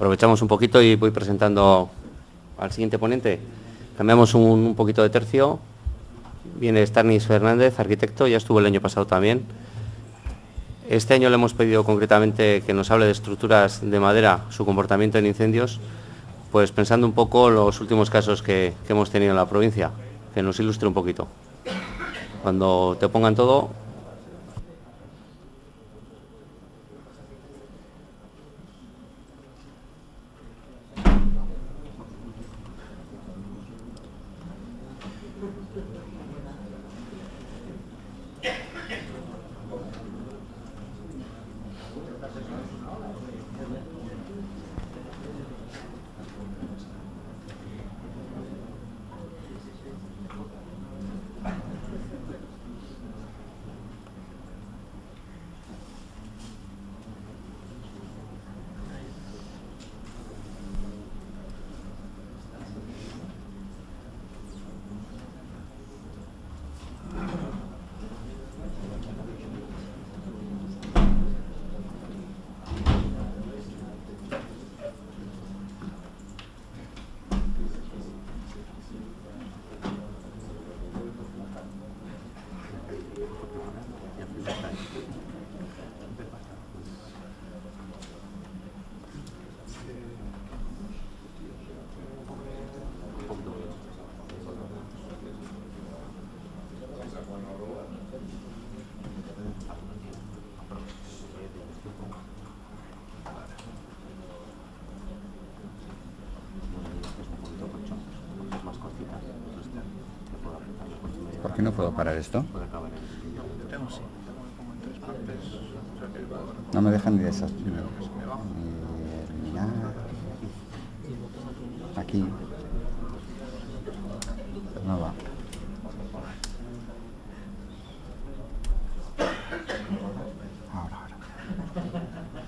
aprovechamos un poquito y voy presentando al siguiente ponente. Cambiamos un poquito de tercio. Viene Stanis Fernández, arquitecto, ya estuvo el año pasado también. Este año le hemos pedido concretamente que nos hable de estructuras de madera, su comportamiento en incendios, pues pensando un poco los últimos casos que hemos tenido en la provincia, que nos ilustre un poquito. Cuando te pongan todo. ¿Por qué no puedo parar esto? No me dejan ni de esas. Ni eliminar. Aquí. No va. Ahora.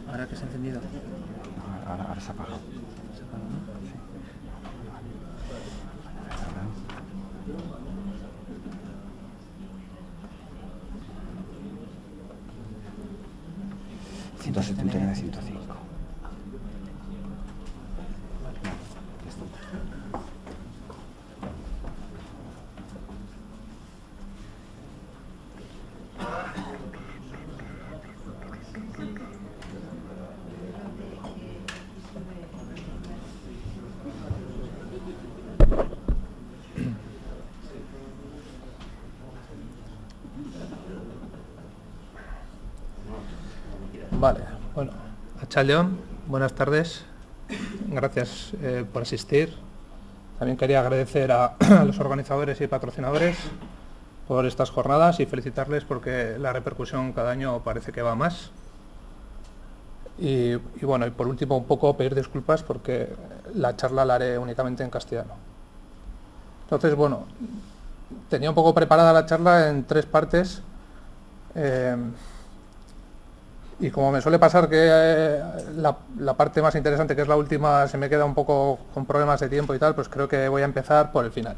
¿Ahora que se ha encendido? Ahora se ha apagado. ¿Se ha apagado? Sí. Ahora. 179, 105. Vale, bueno, Arratsalde-on, buenas tardes, gracias por asistir. También quería agradecer a los organizadores y patrocinadores por estas jornadas y felicitarles porque la repercusión cada año parece que va más. Y bueno, y por último un poco pedir disculpas porque la charla la haré únicamente en castellano. Entonces, bueno, tenía un poco preparada la charla en 3 partes. Y como me suele pasar que la parte más interesante, que es la última, se me queda un poco con problemas de tiempo y tal, pues creo que voy a empezar por el final.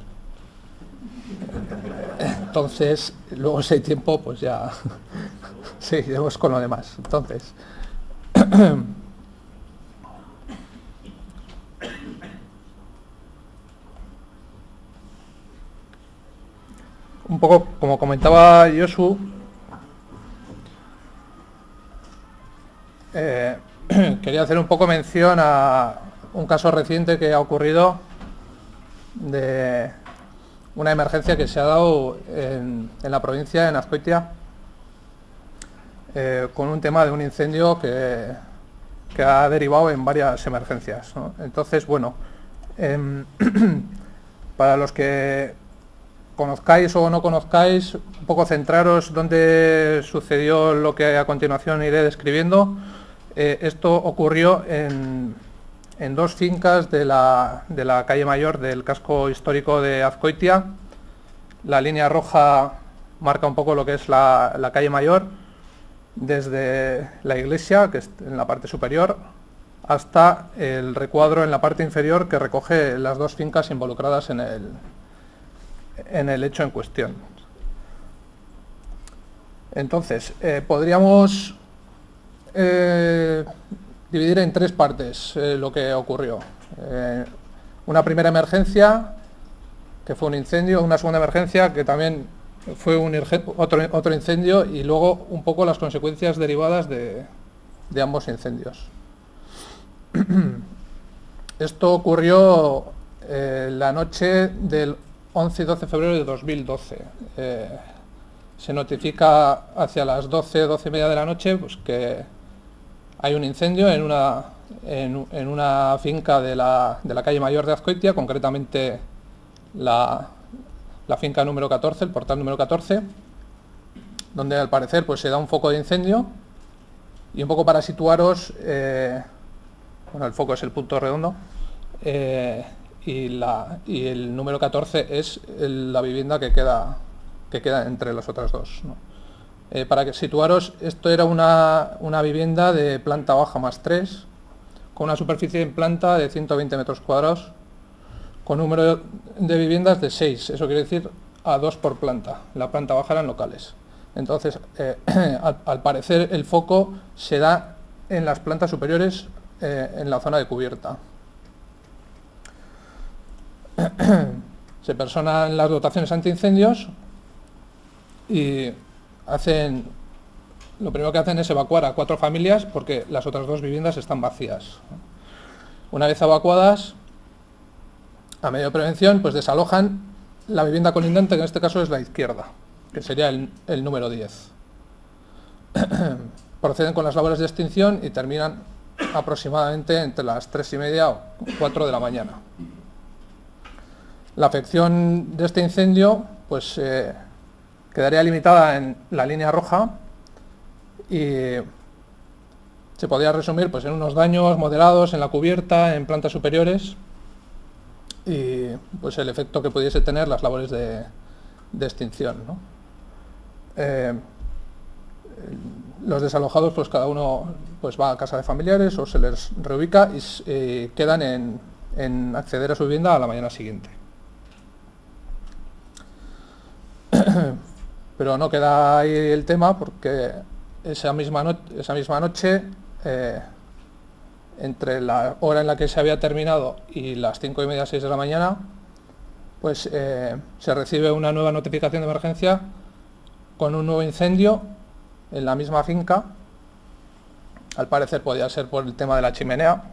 Entonces, luego si hay tiempo, pues ya seguiremos con lo demás. Entonces, un poco como comentaba Josu, quería hacer un poco mención a un caso reciente que ha ocurrido de una emergencia que se ha dado en la provincia, en Azkoitia, con un tema de un incendio que ha derivado en varias emergencias, ¿no? Entonces, bueno, para los que conozcáis o no conozcáis, un poco centraros dónde sucedió lo que a continuación iré describiendo. Esto ocurrió en 2 fincas de la calle Mayor del casco histórico de Azkoitia. La línea roja marca un poco lo que es la calle Mayor, desde la iglesia, que es en la parte superior, hasta el recuadro en la parte inferior que recoge las 2 fincas involucradas en el hecho en cuestión. Entonces, podríamos dividir en tres partes lo que ocurrió. Una primera emergencia, que fue un incendio, una segunda emergencia, que también fue otro incendio, y luego un poco las consecuencias derivadas de ambos incendios. Esto ocurrió la noche del 11 y 12 de febrero de 2012. Se notifica hacia las 12 y media de la noche, pues, que hay un incendio en una finca de la calle Mayor de Azcoitia, concretamente la finca número 14, el portal número 14, donde al parecer pues se da un foco de incendio. Y un poco para situaros, bueno, el foco es el punto redondo, y el número 14 es la vivienda que queda entre las otras dos, ¿no? Para que situaros, esto era una vivienda de planta baja más 3, con una superficie en planta de 120 metros cuadrados, con número de viviendas de 6, eso quiere decir a 2 por planta. La planta baja eran locales. Entonces, al parecer el foco se da en las plantas superiores, en la zona de cubierta. Se personan las dotaciones antiincendios y lo primero que hacen es evacuar a 4 familias, porque las otras 2 viviendas están vacías. Una vez evacuadas, a medio de prevención, pues desalojan la vivienda colindante, que en este caso es la izquierda, que sería el número 10. Proceden con las labores de extinción y terminan aproximadamente entre las 3:30 o 4 de la mañana. La afección de este incendio pues quedaría limitada en la línea roja y se podría resumir pues en unos daños moderados en la cubierta, en plantas superiores, y pues el efecto que pudiese tener las labores de extinción, ¿no? Los desalojados, pues cada uno pues va a casa de familiares o se les reubica y quedan en acceder a su vivienda a la mañana siguiente. Pero no queda ahí el tema, porque esa misma noche, entre la hora en la que se había terminado y las 5:30, 6 de la mañana, pues se recibe una nueva notificación de emergencia con un nuevo incendio en la misma finca. Al parecer podía ser por el tema de la chimenea.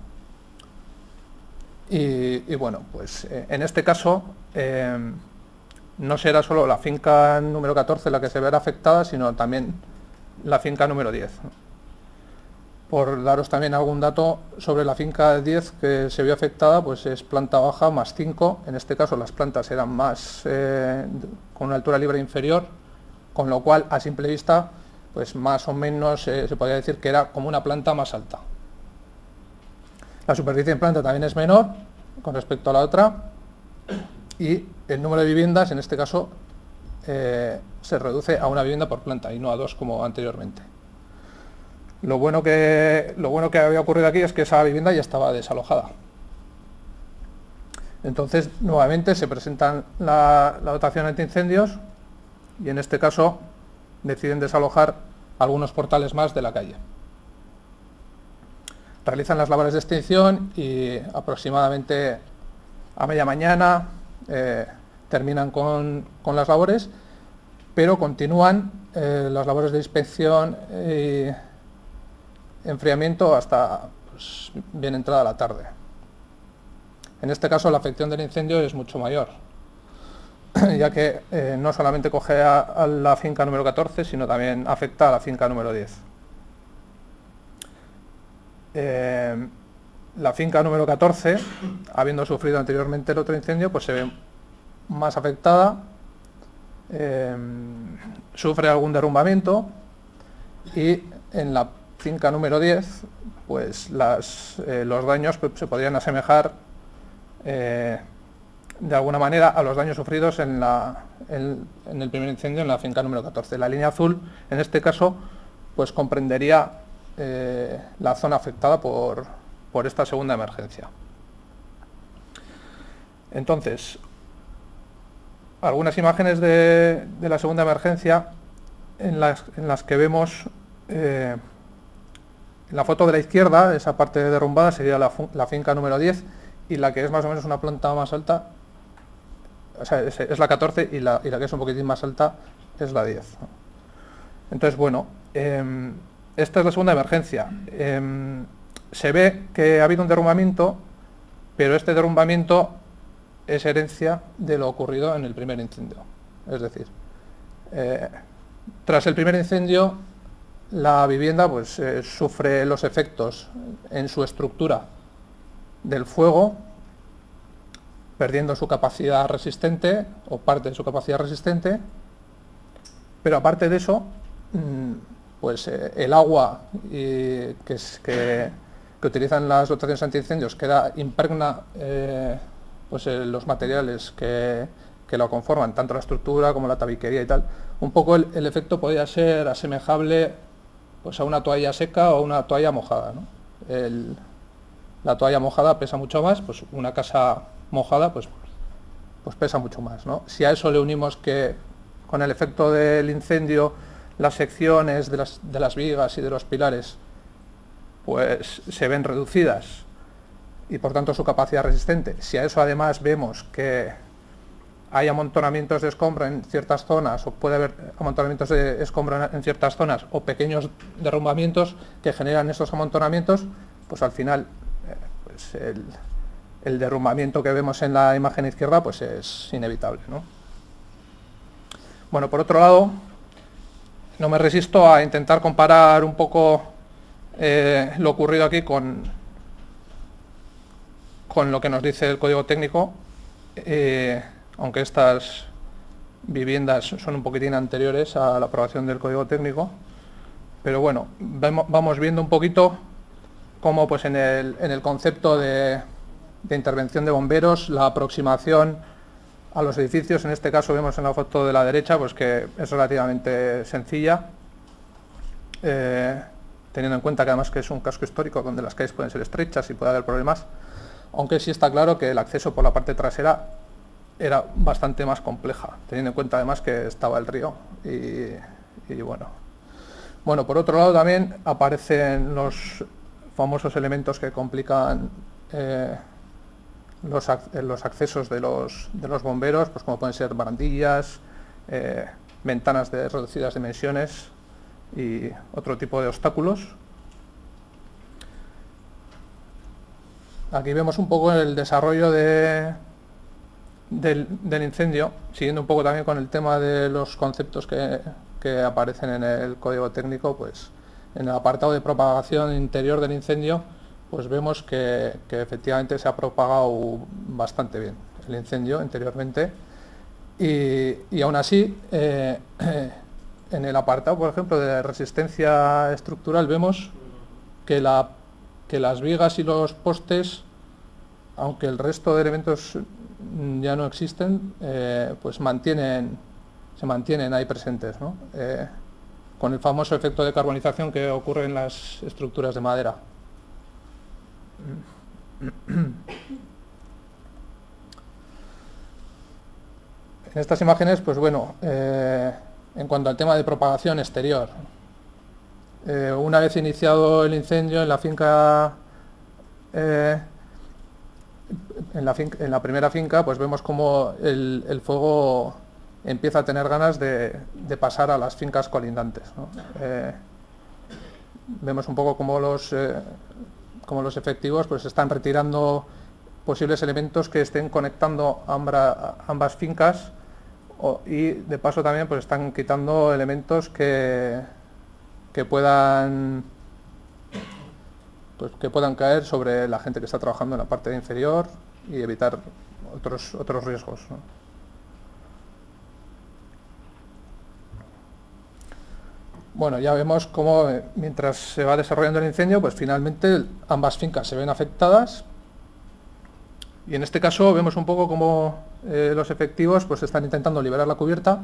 Y bueno, pues en este caso no será solo la finca número 14 la que se verá afectada, sino también la finca número 10. Por daros también algún dato sobre la finca 10 que se vio afectada, pues es planta baja más 5, en este caso las plantas eran más con una altura libre inferior, con lo cual a simple vista pues más o menos se podría decir que era como una planta más alta. La superficie en planta también es menor con respecto a la otra, y el número de viviendas en este caso se reduce a una vivienda por planta y no a 2 como anteriormente. Lo bueno que había ocurrido aquí es que esa vivienda ya estaba desalojada. Entonces nuevamente se presentan la dotación antiincendios y en este caso deciden desalojar algunos portales más de la calle. Realizan las labores de extinción y aproximadamente a media mañana terminan con las labores, pero continúan las labores de inspección y enfriamiento hasta pues, bien entrada la tarde. En este caso la afección del incendio es mucho mayor, ya que no solamente coge a la finca número 14, sino también afecta a la finca número 10. La finca número 14, habiendo sufrido anteriormente el otro incendio, pues se ve más afectada, sufre algún derrumbamiento, y en la finca número 10, pues los daños pues, se podrían asemejar de alguna manera a los daños sufridos en el primer incendio en la finca número 14. La línea azul, en este caso, pues comprendería la zona afectada por esta segunda emergencia. Entonces, algunas imágenes de la segunda emergencia en las que vemos En la foto de la izquierda, esa parte derrumbada sería la finca número 10, y la que es más o menos una planta más alta, o sea, es la 14, y la que es un poquitín más alta es la 10. Entonces, bueno, esta es la segunda emergencia. Se ve que ha habido un derrumbamiento, pero este derrumbamiento es herencia de lo ocurrido en el primer incendio. Es decir, tras el primer incendio, la vivienda pues sufre los efectos en su estructura del fuego, perdiendo su capacidad resistente o parte de su capacidad resistente, pero aparte de eso, pues el agua que utilizan las dotaciones antiincendios impregna pues los materiales que lo conforman, tanto la estructura como la tabiquería y tal. Un poco el efecto podría ser asemejable pues a una toalla seca o una toalla mojada, ¿no? La toalla mojada pesa mucho más, pues una casa mojada pues pesa mucho más, ¿no? Si a eso le unimos que con el efecto del incendio las secciones de las vigas y de los pilares pues se ven reducidas y por tanto su capacidad resistente, si a eso además vemos que hay amontonamientos de escombro en ciertas zonas, o puede haber amontonamientos de escombro en ciertas zonas, o pequeños derrumbamientos que generan esos amontonamientos, pues al final pues el derrumbamiento que vemos en la imagen izquierda pues es inevitable, ¿no? Bueno, por otro lado, no me resisto a intentar comparar un poco lo ocurrido aquí con lo que nos dice el código técnico, aunque estas viviendas son un poquitín anteriores a la aprobación del código técnico, pero bueno, vamos viendo un poquito cómo pues en el concepto de intervención de bomberos, la aproximación a los edificios, en este caso vemos en la foto de la derecha pues que es relativamente sencilla, teniendo en cuenta que además que es un casco histórico donde las calles pueden ser estrechas y puede haber problemas, aunque sí está claro que el acceso por la parte trasera era bastante más compleja, teniendo en cuenta además que estaba el río y bueno. Bueno, por otro lado también aparecen los famosos elementos que complican los accesos de los bomberos, pues como pueden ser barandillas, ventanas de reducidas dimensiones y otro tipo de obstáculos. Aquí vemos un poco el desarrollo del incendio, siguiendo un poco también con el tema de los conceptos que aparecen en el código técnico, pues en el apartado de propagación interior del incendio, pues vemos que efectivamente se ha propagado bastante bien el incendio interiormente y aún así en el apartado, por ejemplo, de resistencia estructural vemos que las vigas y los postes, aunque el resto de elementos ya no existen, pues se mantienen ahí presentes, ¿no? Con el famoso efecto de carbonización que ocurre en las estructuras de madera. En estas imágenes, pues bueno, en cuanto al tema de propagación exterior, una vez iniciado el incendio en la finca, en la primera finca, pues vemos como el fuego empieza a tener ganas de pasar a las fincas colindantes, ¿no? Vemos un poco como los efectivos pues están retirando posibles elementos que estén conectando ambas fincas y de paso también pues están quitando elementos que puedan caer sobre la gente que está trabajando en la parte inferior y evitar otros riesgos, ¿no? Bueno, ya vemos cómo mientras se va desarrollando el incendio, pues finalmente ambas fincas se ven afectadas y en este caso vemos un poco cómo los efectivos pues están intentando liberar la cubierta.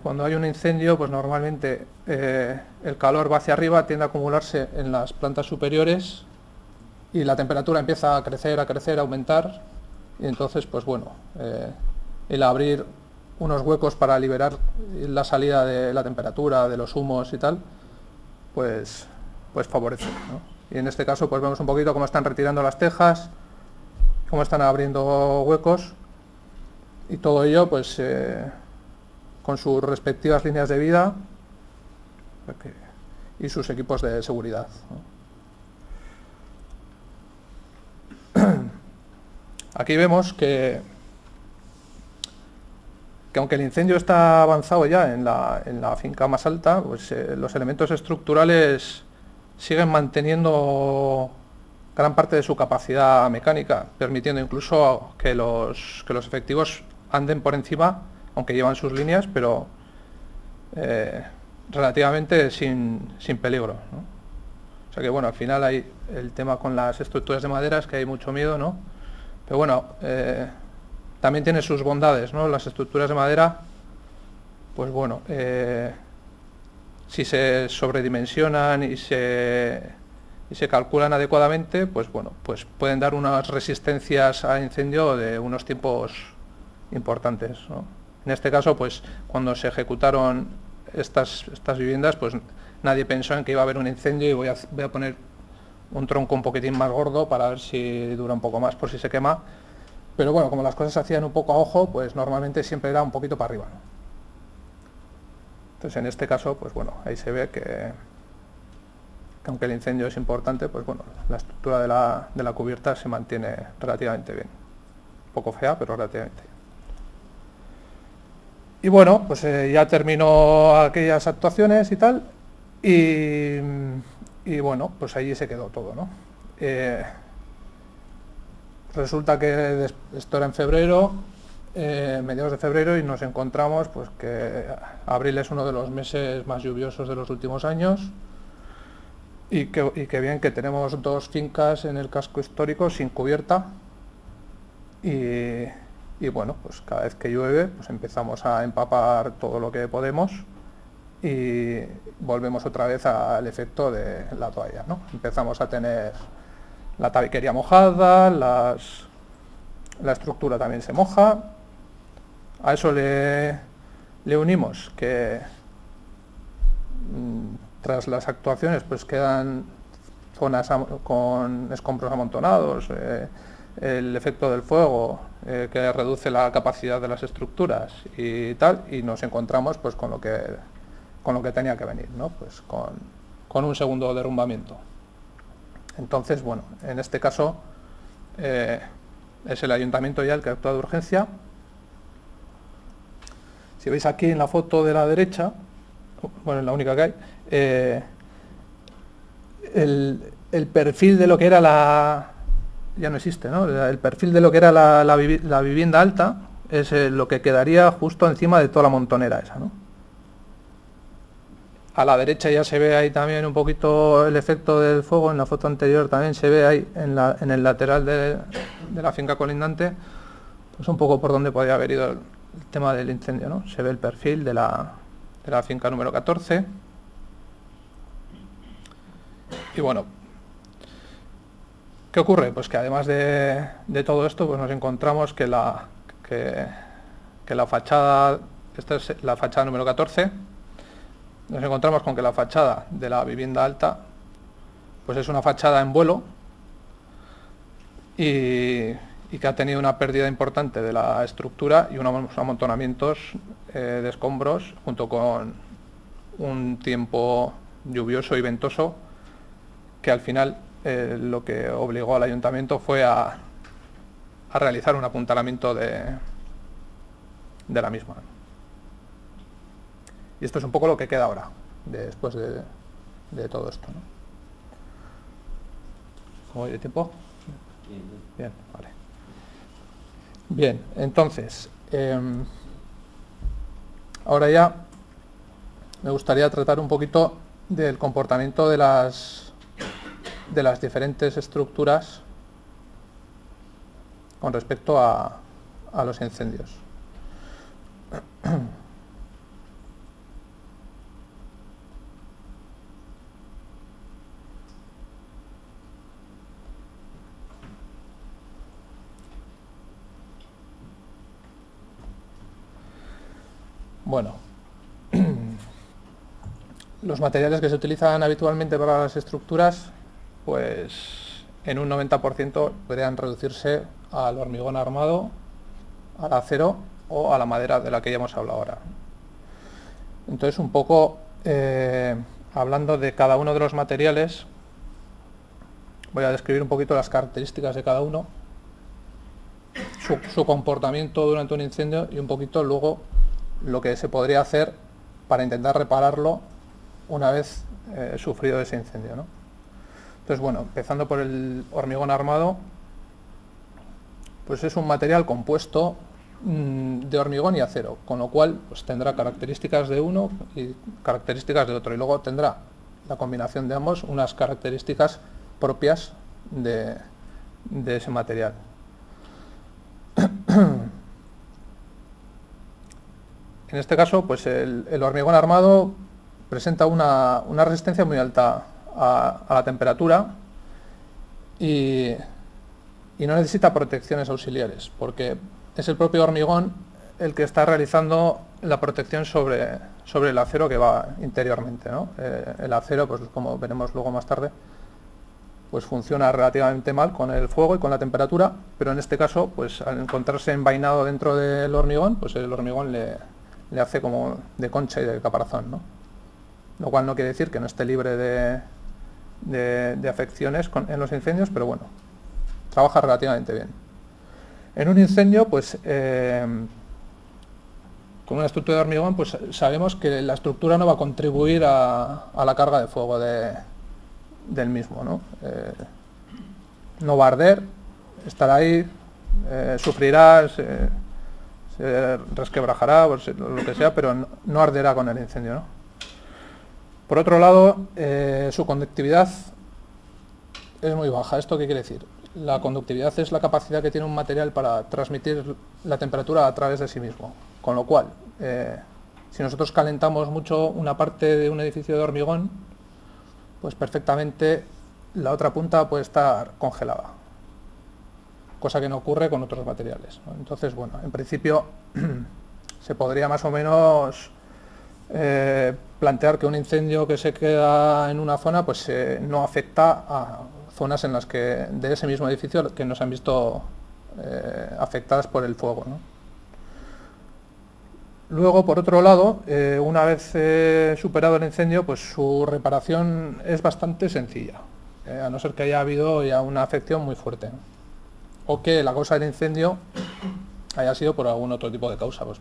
Cuando hay un incendio, pues normalmente el calor va hacia arriba, tiende a acumularse en las plantas superiores y la temperatura empieza a crecer, a aumentar y entonces pues bueno, el abrir unos huecos para liberar la salida de la temperatura, de los humos y tal, pues pues favorece, ¿no? Y en este caso pues vemos un poquito cómo están retirando las tejas, cómo están abriendo huecos, y todo ello pues con sus respectivas líneas de vida y sus equipos de seguridad, ¿no? Aquí vemos que aunque el incendio está avanzado ya en la finca más alta, pues los elementos estructurales siguen manteniendo gran parte de su capacidad mecánica, permitiendo incluso que los efectivos anden por encima, aunque llevan sus líneas, pero relativamente sin peligro, ¿no? O sea que bueno, al final hay el tema con las estructuras de madera, es que hay mucho miedo, ¿no? Pero bueno, también tiene sus bondades, ¿no? Las estructuras de madera, pues bueno, si se sobredimensionan y se calculan adecuadamente, pues bueno, pues pueden dar unas resistencias a incendio de unos tiempos importantes, ¿no? En este caso, pues cuando se ejecutaron estas viviendas, pues nadie pensó en que iba a haber un incendio y voy a poner un tronco un poquitín más gordo para ver si dura un poco más por si se quema. Pero bueno, como las cosas se hacían un poco a ojo, pues normalmente siempre era un poquito para arriba, ¿no? Entonces en este caso, pues bueno, ahí se ve que aunque el incendio es importante, pues bueno, la estructura de la cubierta se mantiene relativamente bien. Un poco fea, pero relativamente bien. Y bueno, pues ya terminó aquellas actuaciones y tal, y bueno, pues allí se quedó todo, ¿no? Resulta que esto era en febrero, mediados de febrero, y nos encontramos pues que abril es uno de los meses más lluviosos de los últimos años, y que bien que tenemos dos fincas en el casco histórico sin cubierta, y bueno, pues cada vez que llueve pues empezamos a empapar todo lo que podemos y volvemos otra vez al efecto de la toalla, ¿no? Empezamos a tener la tabiquería mojada, la estructura también se moja. A eso le unimos que tras las actuaciones pues quedan zonas con escombros amontonados, el efecto del fuego que reduce la capacidad de las estructuras y tal, y nos encontramos pues con lo que tenía que venir, ¿no? Pues con un segundo derrumbamiento. Entonces, bueno, en este caso es el ayuntamiento ya el que actúa de urgencia. Si veis aquí en la foto de la derecha, bueno, es la única que hay, el perfil de lo que era ya no existe, ¿no? El perfil de lo que era la vivienda alta es lo que quedaría justo encima de toda la montonera esa, ¿no? A la derecha ya se ve ahí también un poquito el efecto del fuego, en la foto anterior también se ve ahí en el lateral de la finca colindante, pues un poco por donde podía haber ido el tema del incendio, ¿no? Se ve el perfil de la finca número 14. Y bueno, ¿qué ocurre? Pues que además de todo esto, pues nos encontramos que la fachada, esta es la fachada número 14, nos encontramos con que la fachada de la vivienda alta pues es una fachada en vuelo y que ha tenido una pérdida importante de la estructura y unos amontonamientos de escombros, junto con un tiempo lluvioso y ventoso que al final lo que obligó al ayuntamiento fue a realizar un apuntalamiento de la misma. Y esto es un poco lo que queda ahora, después de todo esto, ¿no? ¿Cómo voy de tiempo? Bien, vale. Bien, entonces, ahora ya me gustaría tratar un poquito del comportamiento de las diferentes estructuras con respecto a los incendios. Bueno, los materiales que se utilizan habitualmente para las estructuras, pues en un 90% podrían reducirse al hormigón armado, al acero o a la madera de la que ya hemos hablado ahora. Entonces, un poco hablando de cada uno de los materiales, voy a describir un poquito las características de cada uno, su comportamiento durante un incendio y un poquito luego lo que se podría hacer para intentar repararlo una vez sufrido ese incendio, ¿no? Entonces, bueno, empezando por el hormigón armado, pues es un material compuesto de hormigón y acero, con lo cual pues tendrá características de uno y características de otro, y luego tendrá la combinación de ambos unas características propias de ese material. En este caso, pues el hormigón armado presenta una resistencia muy alta a la temperatura y no necesita protecciones auxiliares, porque es el propio hormigón el que está realizando la protección sobre el acero que va interiormente, ¿no? El acero, pues como veremos luego más tarde, pues funciona relativamente mal con el fuego y con la temperatura, pero en este caso, pues al encontrarse envainado dentro del hormigón, pues el hormigón le hace como de concha y de caparazón, ¿no? Lo cual no quiere decir que no esté libre de afecciones en los incendios, pero bueno, trabaja relativamente bien. En un incendio, pues con una estructura de hormigón, pues sabemos que la estructura no va a contribuir a la carga de fuego del mismo, ¿no? No va a arder, estará ahí, sufrirá, se resquebrajará, o lo que sea, pero no arderá con el incendio, ¿no? Por otro lado, su conductividad es muy baja. ¿Esto qué quiere decir? La conductividad es la capacidad que tiene un material para transmitir la temperatura a través de sí mismo. Con lo cual, si nosotros calentamos mucho una parte de un edificio de hormigón, pues perfectamente la otra punta puede estar congelada, cosa que no ocurre con otros materiales, ¿no? Entonces, bueno, en principio se podría más o menos plantear que un incendio que se queda en una zona pues no afecta a zonas en las que de ese mismo edificio que nos han visto afectadas por el fuego, ¿no? Luego, por otro lado, una vez superado el incendio, pues su reparación es bastante sencilla, a no ser que haya habido ya una afección muy fuerte, ¿no? O que la causa del incendio haya sido por algún otro tipo de causa, pues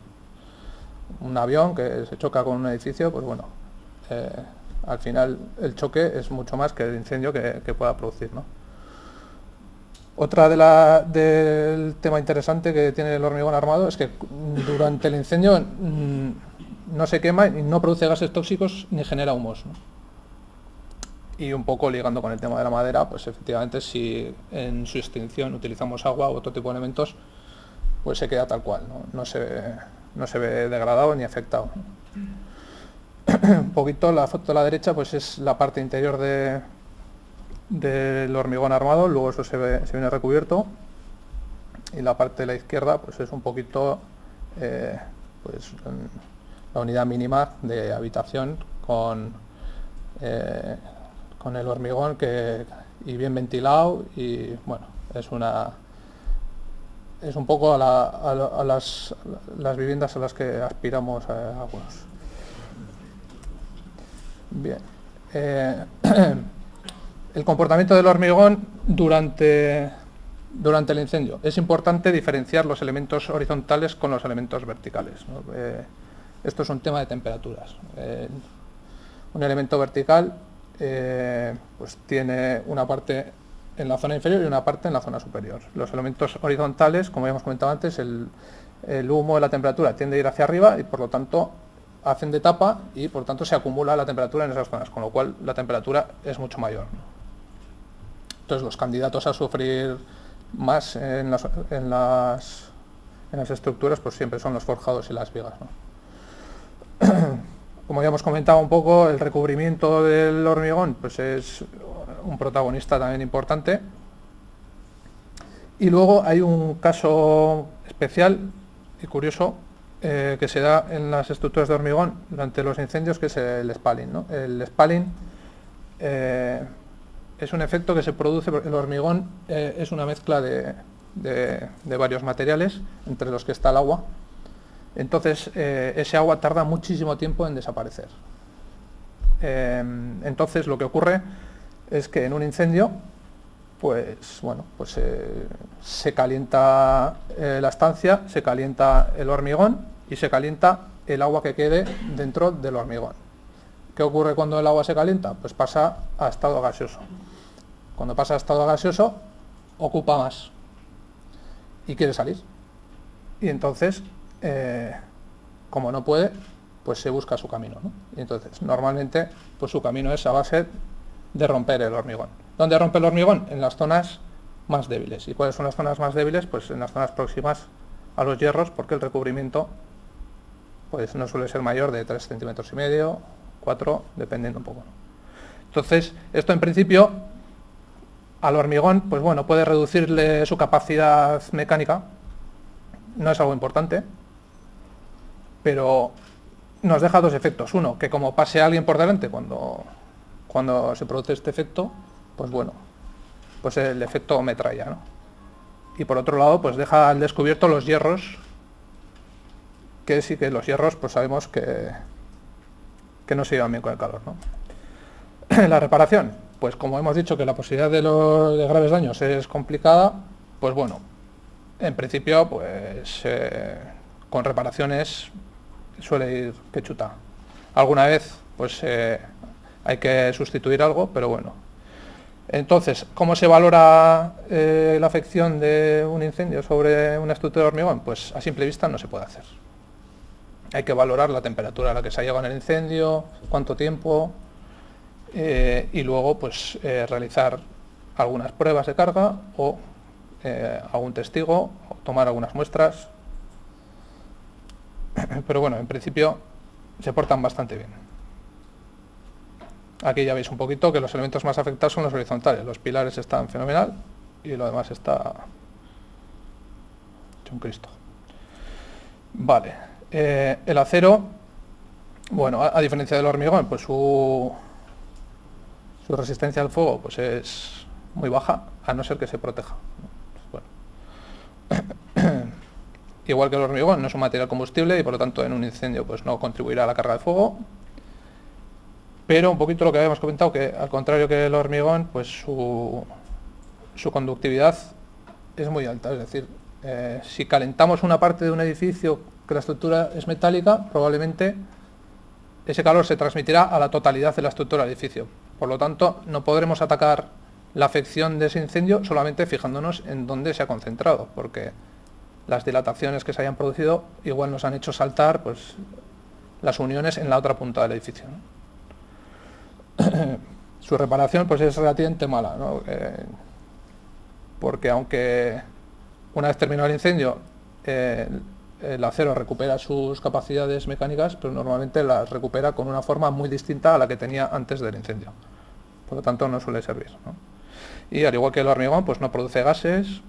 un avión que se choca con un edificio, pues bueno, al final el choque es mucho más que el incendio que pueda producir, ¿no? Otra del tema interesante que tiene el hormigón armado es que durante el incendio no se quema y no produce gases tóxicos ni genera humos, ¿no? Y un poco ligando con el tema de la madera, pues efectivamente si en su extinción utilizamos agua u otro tipo de elementos, pues se queda tal cual, ¿no? No se ve degradado ni afectado. Un poquito la foto de la derecha pues es la parte interior del hormigón armado, luego eso se viene recubierto, y la parte de la izquierda pues es un poquito pues la unidad mínima de habitación con el hormigón y bien ventilado, y bueno, es un poco a las viviendas a las que aspiramos algunos. Bien. El comportamiento del hormigón durante el incendio. Es importante diferenciar los elementos horizontales con los elementos verticales, ¿no? Esto es un tema de temperaturas. Un elemento vertical pues tiene una parte en la zona inferior y una parte en la zona superior. Los elementos horizontales, como ya hemos comentado antes, el humo de la temperatura tiende a ir hacia arriba y por lo tanto hacen de tapa y por lo tanto se acumula la temperatura en esas zonas, con lo cual la temperatura es mucho mayor, ¿no? Entonces los candidatos a sufrir más en las estructuras pues siempre son los forjados y las vigas, ¿no? Como ya hemos comentado un poco, el recubrimiento del hormigón pues es un protagonista también importante. Y luego hay un caso especial y curioso que se da en las estructuras de hormigón durante los incendios, que es el spalling, ¿no? El spalling es un efecto que se produce porque el hormigón es una mezcla de varios materiales, entre los que está el agua. Entonces ese agua tarda muchísimo tiempo en desaparecer. Entonces lo que ocurre es que en un incendio, pues bueno, pues se calienta la estancia, se calienta el hormigón y se calienta el agua que quede dentro del hormigón. ¿Qué ocurre cuando el agua se calienta? Pues pasa a estado gaseoso. Cuando pasa a estado gaseoso, ocupa más y quiere salir. Y entonces, como no puede, pues se busca su camino, ¿no? Y entonces, normalmente, pues su camino es a base de romper el hormigón. ¿Dónde rompe el hormigón? En las zonas más débiles. ¿Y cuáles son las zonas más débiles? Pues en las zonas próximas a los hierros, porque el recubrimiento pues no suele ser mayor de 3,5 centímetros, 4, dependiendo un poco, ¿no? Entonces, esto en principio, al hormigón, pues bueno, puede reducirle su capacidad mecánica, no es algo importante, pero nos deja dos efectos. Uno, que como pase alguien por delante cuando se produce este efecto, pues bueno, pues el efecto metralla, ¿no? Y por otro lado, pues deja al descubierto los hierros, que sí que los hierros, pues sabemos que no se llevan bien con el calor, ¿no? La reparación, pues como hemos dicho que la posibilidad de graves daños es complicada, pues bueno, en principio, pues con reparaciones suele ir que chuta. Alguna vez, pues hay que sustituir algo, pero bueno. Entonces, ¿cómo se valora la afección de un incendio sobre una estructura de hormigón? Pues a simple vista no se puede hacer. Hay que valorar la temperatura a la que se ha llegado en el incendio, cuánto tiempo, y luego pues realizar algunas pruebas de carga o algún testigo, o tomar algunas muestras. Pero bueno, en principio se portan bastante bien. Aquí ya veis un poquito que los elementos más afectados son los horizontales. Los pilares están fenomenal y lo demás está hecho un Cristo. Vale. El acero, bueno, a diferencia del hormigón, pues su resistencia al fuego pues es muy baja, a no ser que se proteja. Bueno. Igual que el hormigón, no es un material combustible y por lo tanto en un incendio pues no contribuirá a la carga de fuego. Pero un poquito lo que habíamos comentado, que al contrario que el hormigón, pues su conductividad es muy alta. Es decir, si calentamos una parte de un edificio que la estructura es metálica, probablemente ese calor se transmitirá a la totalidad de la estructura del edificio. Por lo tanto, no podremos atacar la afección de ese incendio solamente fijándonos en dónde se ha concentrado, porque las dilataciones que se hayan producido igual nos han hecho saltar pues las uniones en la otra punta del edificio, ¿no? Su reparación pues es relativamente mala, ¿no? Porque aunque una vez terminado el incendio el acero recupera sus capacidades mecánicas, pero normalmente las recupera con una forma muy distinta a la que tenía antes del incendio. Por lo tanto no suele servir, ¿no? Y al igual que el hormigón pues no produce gases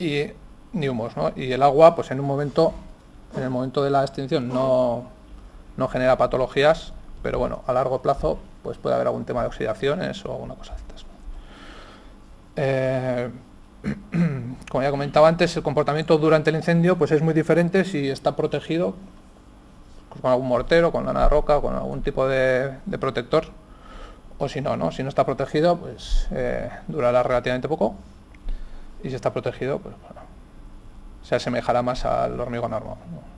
ni humos, ¿no? Y el agua pues en el momento de la extinción no genera patologías, pero bueno, a largo plazo pues puede haber algún tema de oxidaciones o alguna cosa de estas. Como ya comentaba antes, el comportamiento durante el incendio pues es muy diferente si está protegido con algún mortero, con lana de roca, con algún tipo de protector, o si no, si no está protegido pues durará relativamente poco, y si está protegido pues bueno, se asemejará más al hormigón normal, ¿no?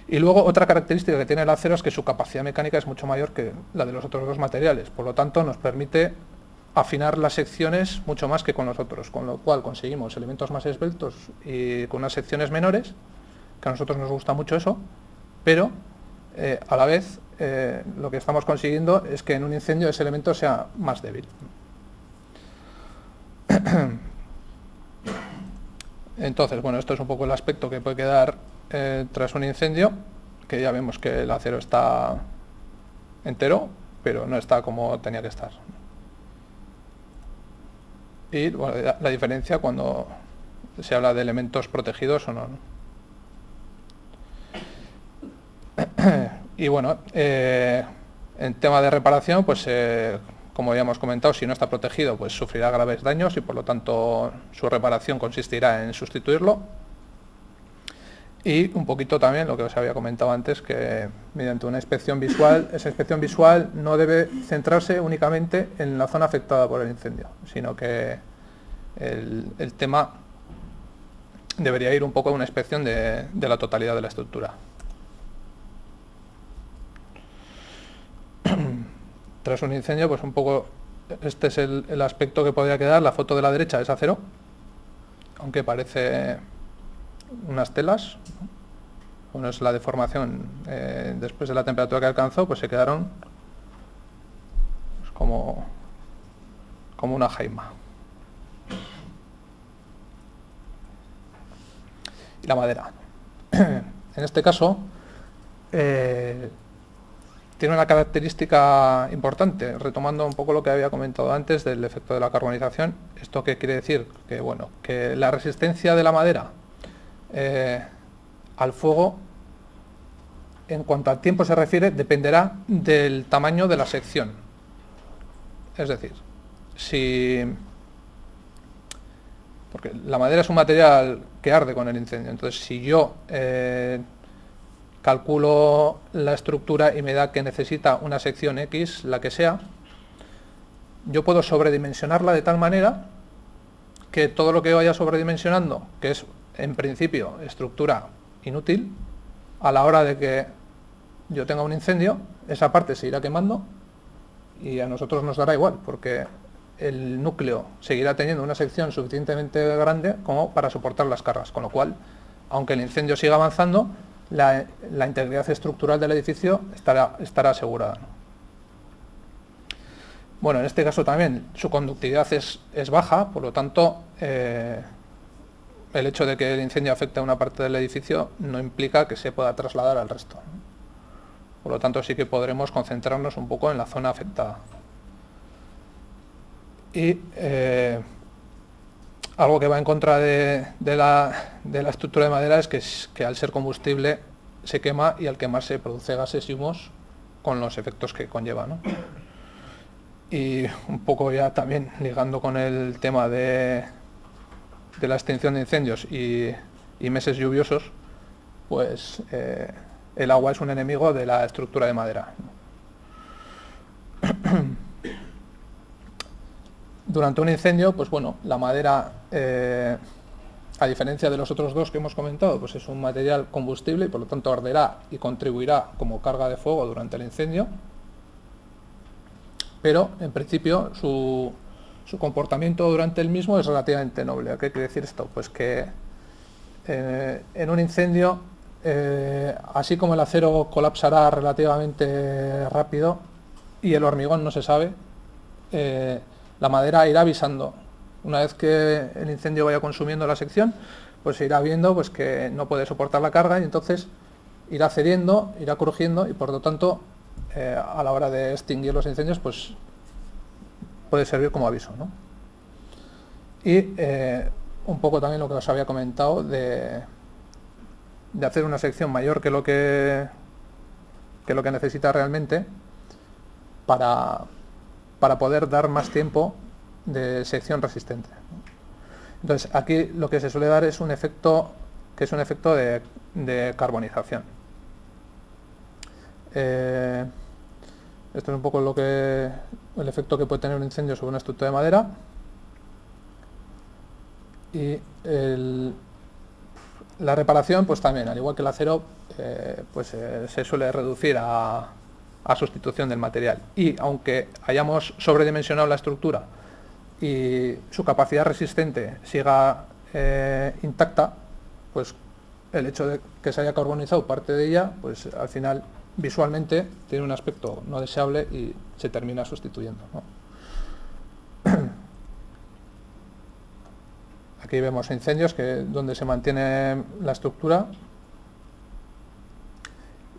Y luego otra característica que tiene el acero es que su capacidad mecánica es mucho mayor que la de los otros dos materiales, por lo tanto nos permite afinar las secciones mucho más que con los otros, con lo cual conseguimos elementos más esbeltos y con unas secciones menores, que a nosotros nos gusta mucho eso, pero a la vez lo que estamos consiguiendo es que en un incendio ese elemento sea más débil. Entonces, bueno, esto es un poco el aspecto que puede quedar tras un incendio, que ya vemos que el acero está entero, pero no está como tenía que estar. Y bueno, la diferencia cuando se habla de elementos protegidos o no, ¿no? Y bueno, en tema de reparación, pues como habíamos comentado, si no está protegido, pues sufrirá graves daños y por lo tanto su reparación consistirá en sustituirlo. Y un poquito también lo que os había comentado antes, que mediante una inspección visual, esa inspección visual no debe centrarse únicamente en la zona afectada por el incendio, sino que el tema debería ir un poco a una inspección de la totalidad de la estructura. Tras un incendio, pues un poco este es el aspecto que podría quedar. La foto de la derecha es acero, aunque parece unas telas. Bueno, es la deformación después de la temperatura que alcanzó, pues se quedaron pues, como una jaima. Y la madera. En este caso tiene una característica importante, retomando un poco lo que había comentado antes del efecto de la carbonización. ¿Esto qué quiere decir? Que bueno, que la resistencia de la madera al fuego, en cuanto al tiempo se refiere, dependerá del tamaño de la sección. Es decir, porque la madera es un material que arde con el incendio, entonces si yo calculo la estructura y me da que necesita una sección X, la que sea, yo puedo sobredimensionarla de tal manera que todo lo que vaya sobredimensionando, que es en principio estructura inútil, a la hora de que yo tenga un incendio, esa parte se irá quemando y a nosotros nos dará igual, porque el núcleo seguirá teniendo una sección suficientemente grande como para soportar las cargas, con lo cual, aunque el incendio siga avanzando, la integridad estructural del edificio estará asegurada. Bueno, en este caso también su conductividad es baja, por lo tanto el hecho de que el incendio afecte a una parte del edificio no implica que se pueda trasladar al resto. Por lo tanto sí que podremos concentrarnos un poco en la zona afectada. Y algo que va en contra de la estructura de madera es que al ser combustible se quema y al quemarse produce gases y humos con los efectos que conlleva, ¿no? Y un poco ya también ligando con el tema de la extinción de incendios y meses lluviosos, pues el agua es un enemigo de la estructura de madera. Durante un incendio, pues bueno, la madera, a diferencia de los otros dos que hemos comentado, pues es un material combustible y por lo tanto arderá y contribuirá como carga de fuego durante el incendio, pero en principio su comportamiento durante el mismo es relativamente noble. ¿Qué quiere decir esto? Pues que en un incendio, así como el acero colapsará relativamente rápido y el hormigón no se sabe, la madera irá avisando. Una vez que el incendio vaya consumiendo la sección, pues se irá viendo pues, que no puede soportar la carga y entonces irá cediendo, irá crujiendo y por lo tanto a la hora de extinguir los incendios pues puede servir como aviso, ¿no? Y un poco también lo que os había comentado de hacer una sección mayor que lo que necesita realmente para poder dar más tiempo de sección resistente. Entonces aquí lo que se suele dar es un efecto que es un efecto de carbonización. Esto es un poco el efecto que puede tener un incendio sobre una estructura de madera. Y la reparación, pues también, al igual que el acero, se suele reducir a sustitución del material. Y aunque hayamos sobredimensionado la estructura y su capacidad resistente siga intacta, pues el hecho de que se haya carbonizado parte de ella, pues al final visualmente tiene un aspecto no deseable y se termina sustituyendo, ¿no? Aquí vemos incendios donde se mantiene la estructura.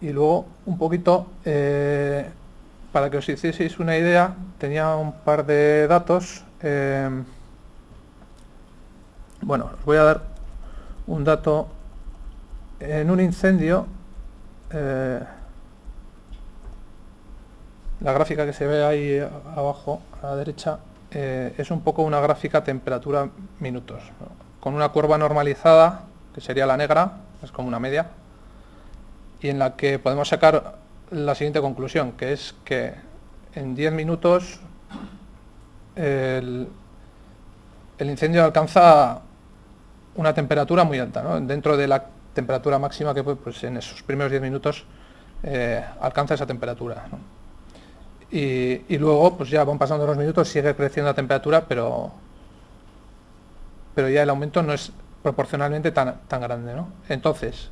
Y luego un poquito, para que os hicieseis una idea, tenía un par de datos. Bueno, os voy a dar un dato. En un incendio, La gráfica que se ve ahí abajo, a la derecha, es un poco una gráfica temperatura-minutos, ¿no? Con una curva normalizada, que sería la negra, es como una media, y en la que podemos sacar la siguiente conclusión, que es que en 10 minutos el incendio alcanza una temperatura muy alta, ¿no? Dentro de la temperatura máxima que pues en esos primeros 10 minutos alcanza esa temperatura, ¿no? Y luego pues ya van pasando los minutos, sigue creciendo la temperatura, pero ya el aumento no es proporcionalmente tan grande, ¿no? Entonces,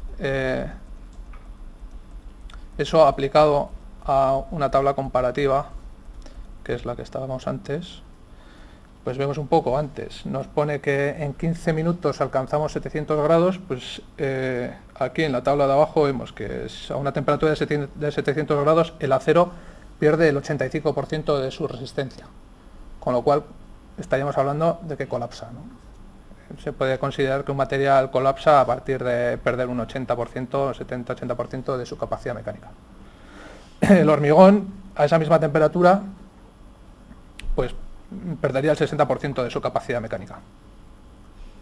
eso aplicado a una tabla comparativa, que es la que estábamos antes, pues vemos un poco antes. Nos pone que en 15 minutos alcanzamos 700 grados, pues aquí en la tabla de abajo vemos que a una temperatura de 700 grados el acero pierde el 85% de su resistencia, con lo cual estaríamos hablando de que colapsa, ¿no? Se puede considerar que un material colapsa a partir de perder un 80%, 70-80% de su capacidad mecánica. El hormigón, a esa misma temperatura, pues perdería el 60% de su capacidad mecánica,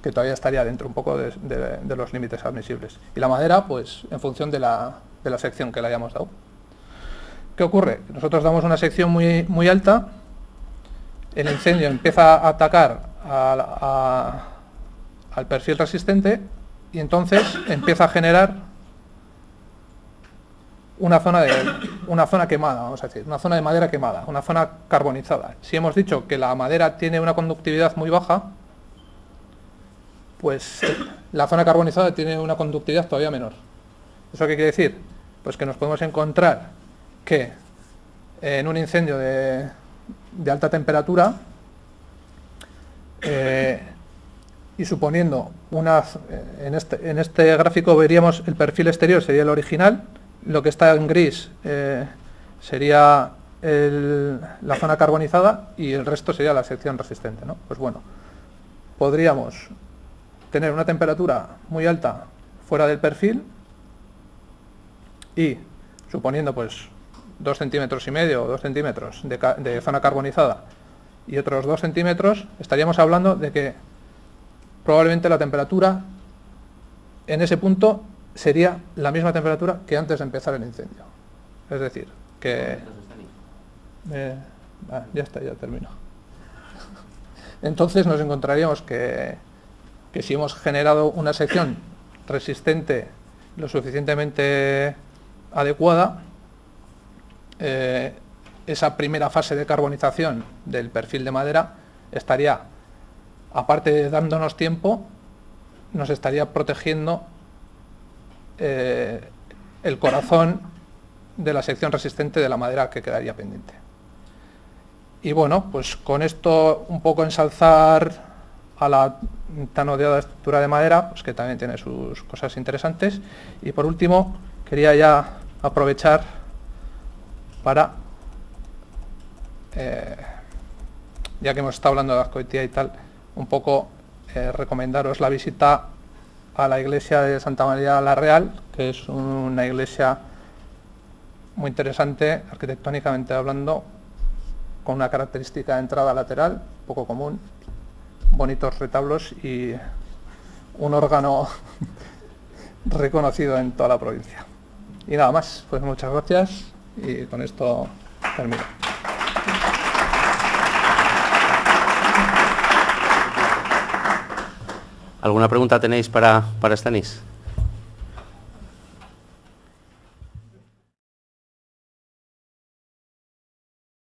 que todavía estaría dentro un poco de los límites admisibles. Y la madera, pues en función de la sección que le hayamos dado. ¿Qué ocurre? Nosotros damos una sección muy alta, el incendio empieza a atacar al perfil resistente y entonces empieza a generar una zona quemada, vamos a decir, una zona de madera quemada, una zona carbonizada. Si hemos dicho que la madera tiene una conductividad muy baja, pues la zona carbonizada tiene una conductividad todavía menor. ¿Eso qué quiere decir? Pues que nos podemos encontrar que en un incendio de alta temperatura y suponiendo en este gráfico veríamos el perfil exterior sería el original, lo que está en gris sería la zona carbonizada y el resto sería la sección resistente, ¿no? Pues bueno, podríamos tener una temperatura muy alta fuera del perfil y suponiendo pues 2,5 centímetros o 2 centímetros de zona carbonizada y otros 2 centímetros, estaríamos hablando de que probablemente la temperatura en ese punto sería la misma temperatura que antes de empezar el incendio. Es decir, que... ya está, ya termino. Entonces nos encontraríamos que si hemos generado una sección resistente lo suficientemente adecuada, esa primera fase de carbonización del perfil de madera estaría, aparte de dándonos tiempo, nos estaría protegiendo el corazón de la sección resistente de la madera que quedaría pendiente. Y bueno, pues con esto un poco ensalzar a la tan odiada estructura de madera, pues que también tiene sus cosas interesantes. Y por último, quería ya aprovechar para, ya que hemos estado hablando de Azkoitia y tal, un poco recomendaros la visita a la iglesia de Santa María la Real, que es una iglesia muy interesante arquitectónicamente hablando, con una característica de entrada lateral poco común, bonitos retablos y un órgano reconocido en toda la provincia. Y nada más, pues muchas gracias y con esto termino. ¿Alguna pregunta tenéis para Stanis?